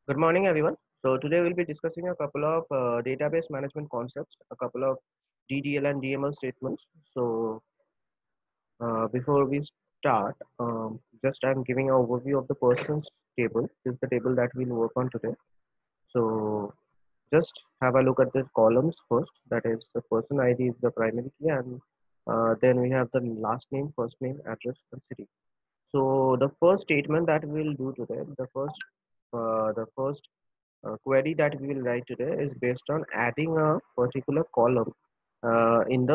Good morning, everyone. So today we'll be discussing a couple of database management concepts, a couple of DDL and DML statements. So before we start, just I'm giving an overview of the persons table. This is the table that we'll work on today. So just have a look at the columns first. That is the person ID is the primary key, and then we have the last name, first name, address, and city. So the first statement that we'll do today, the first query that we will write today is based on adding a particular column in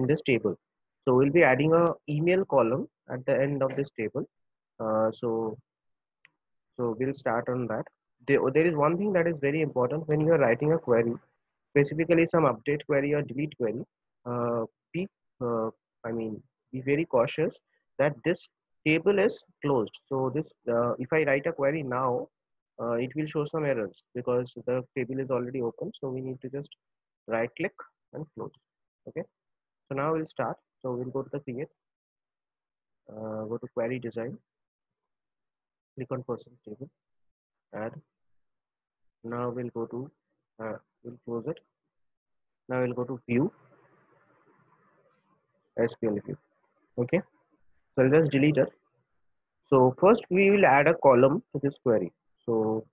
this table. So we'll be adding a email column at the end of this table. So we'll start on that. There is one thing that is very important when you are writing a query, specifically some update query or delete query. Be uh, I mean be very cautious that this table is closed. So this if I write a query now, it will show some errors because the table is already open. So we need to just right click and close. Okay. So now we'll start. So we'll go to the create, go to query design, click on person table, add. Now we'll close it. Now we'll go to view, SQL view. Okay. So I'll just delete it. So first we will add a column to this query. So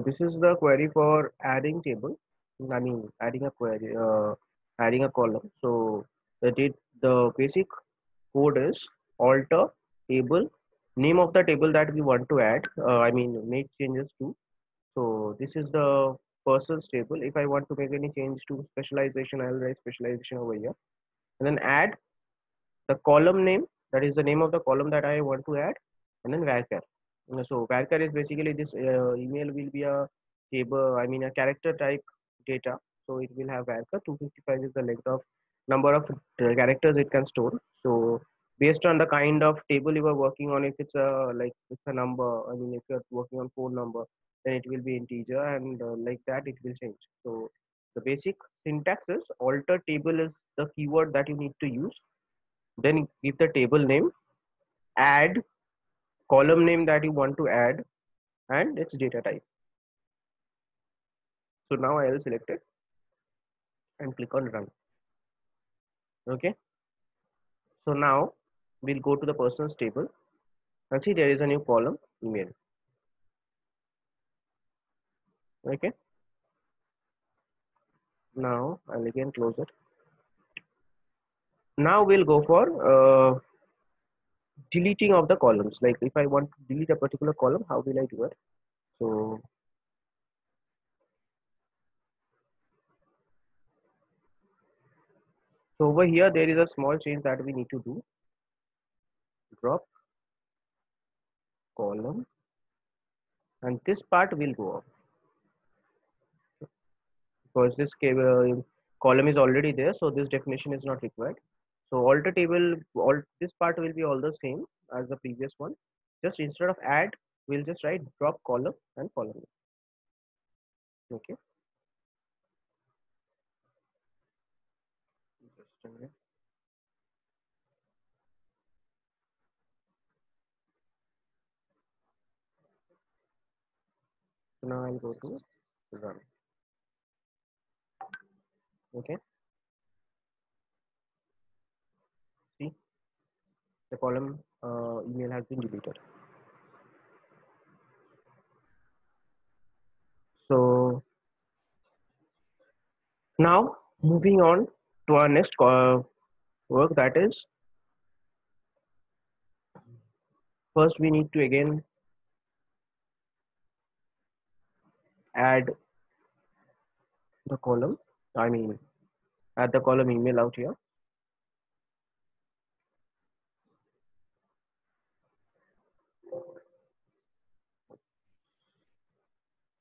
this is the query for adding table. I mean adding a query, adding a column. So the basic code is alter table, name of the table that we want to add. I mean make changes to. So this is the persons table. If I want to make any change to specialization, I'll write specialization over here, and then add the column name, that is the name of the column that I want to add, and then varchar. So varchar is basically this email will be a table, I mean a character type data. So it will have varchar 255 is the length of number of characters it can store. So based on the kind of table you are working on, if it's a like it's a number, I mean if you're working on phone number, then it will be integer, and like that it will change. So the basic syntax is alter table is the keyword that you need to use, then give the table name, add column name that you want to add, and its data type. So now I will select it and click on run. Okay. So now we'll go to the persons table and see there is a new column email. Okay. Now I'll again close it. Now we'll go for deleting of the columns. Like if I want to delete a particular column, how will I do it? So over here there is a small change that we need to do. Drop column, and this part will go up because this column is already there, so this definition is not required. So alter table, all this part will be all the same as the previous one. Just instead of add, we'll just write drop column and column. Okay. Just a minute. So now I'll go to run. Okay. See, the column email has been deleted. So now moving on to our next work, that is first we need to again add the column. I mean add the column email out here.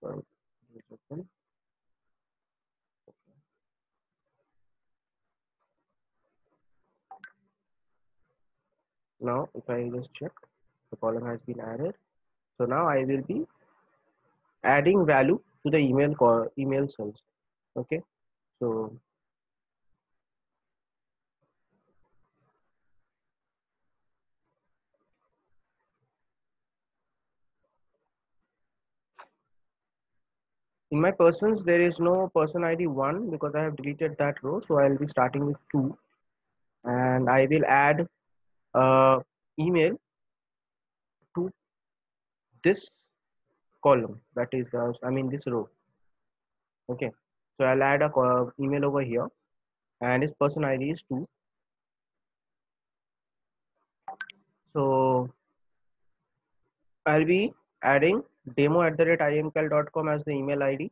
So, now if I just check, the column has been added. So now I will be adding value to the email cells. Okay, so in my persons there is no person ID 1 because I have deleted that row, so I'll be starting with 2, and I will add email to this column, that is this row. Okay, so I'll add a email over here, and his person ID is 2. So I'll be adding demo@imcal.com as the email ID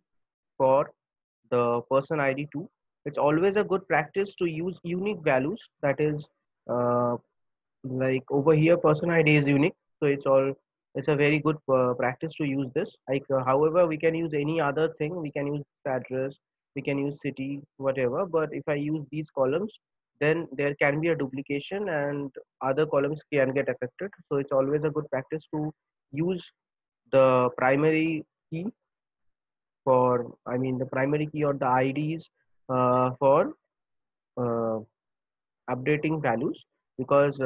for the person ID 2. It's always a good practice to use unique values. That is, uh, like over here, person ID is unique, so it's a very good practice to use this. Like, however, we can use any other thing. We can use address, we can use city, whatever. But if I use these columns, then there can be a duplication, and other columns can get affected. So it's always a good practice to use the primary key for, the primary key or the IDs for uh, updating values, because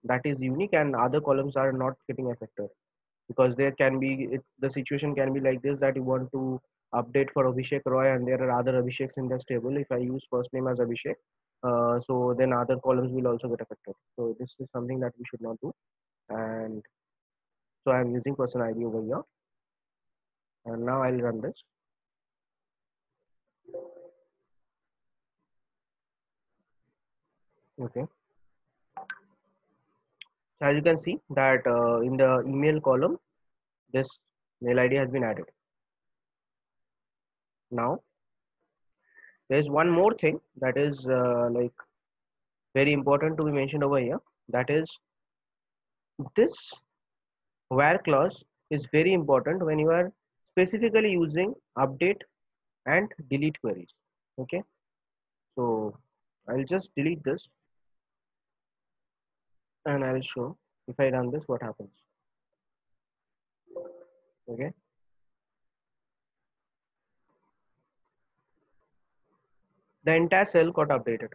that is unique and other columns are not getting affected. Because there can be the situation can be like this, that you want to update for Abhishek Roy and there are other Abhisheks in this table. If I use first name as Abhishek, so then other columns will also get affected. So this is something that we should not do. And so I'm using person ID over here, and now I'll run this. Okay, so as you can see that in the email column, this mail ID has been added. Now there's one more thing that is like very important to be mentioned over here. That is, this where clause is very important when you are specifically using update and delete queries. Okay, so I'll just delete this and I'll show if I run this what happens. Okay, the entire cell got updated.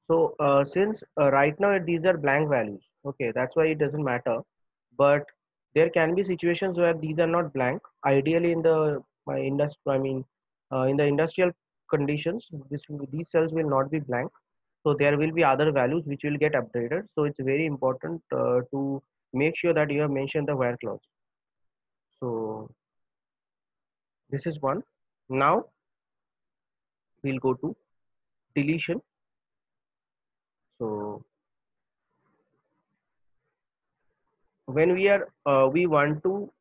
So since right now these are blank values, okay, that's why it doesn't matter. But there can be situations where these are not blank. Ideally, in the my industry, in the industrial conditions, these cells will not be blank. So there will be other values which will get updated. So it's very important to make sure that you have mentioned the where clause. So this is one. Now we'll go to deletion. So when we want to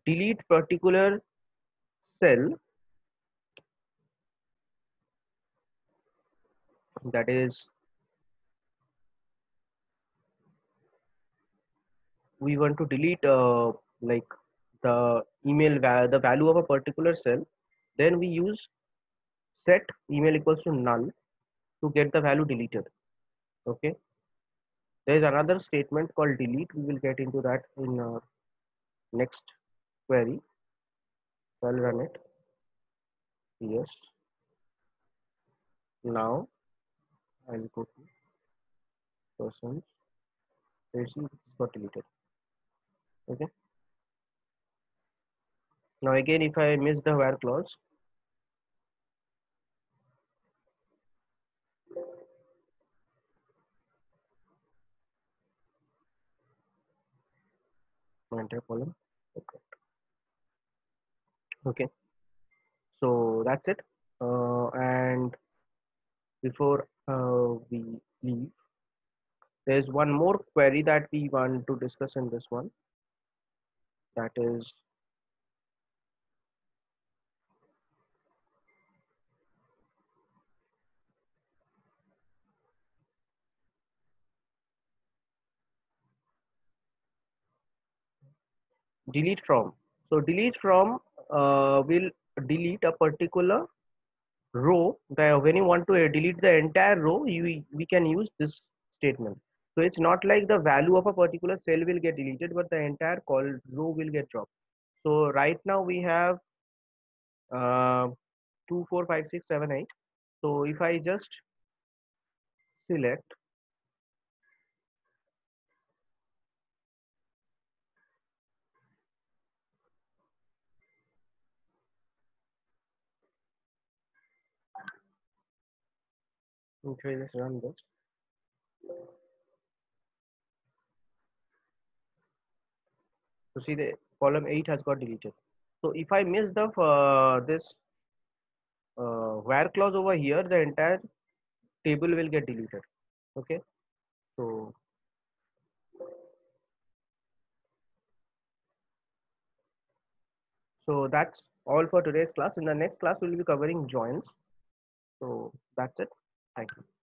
delete particular cell, that is, we want to delete like the value of a particular cell, then we use set email equals to null to get the value deleted. Okay, there is another statement called delete. We will get into that in next query. So I'll run it. Yes, now I'll go to persons. Let's see, it got deleted. Okay, now again if I miss the where clause, my entire column. Okay, okay, so that's it. And before we leave, there's one more query that we want to discuss in this one, that is delete from. So delete from will delete a particular row. When you want to delete the entire row, we can use this statement. So it's not like the value of a particular cell will get deleted, but the entire call row will get dropped. So right now we have uh, 2 4 5 6 7 8. So if I just select, okay, let's run this. So see the column 8 has got deleted. So if I miss the this where clause over here, the entire table will get deleted. Okay, so that's all for today's class. In the next class, we'll be covering joins. So that's it. Thank you.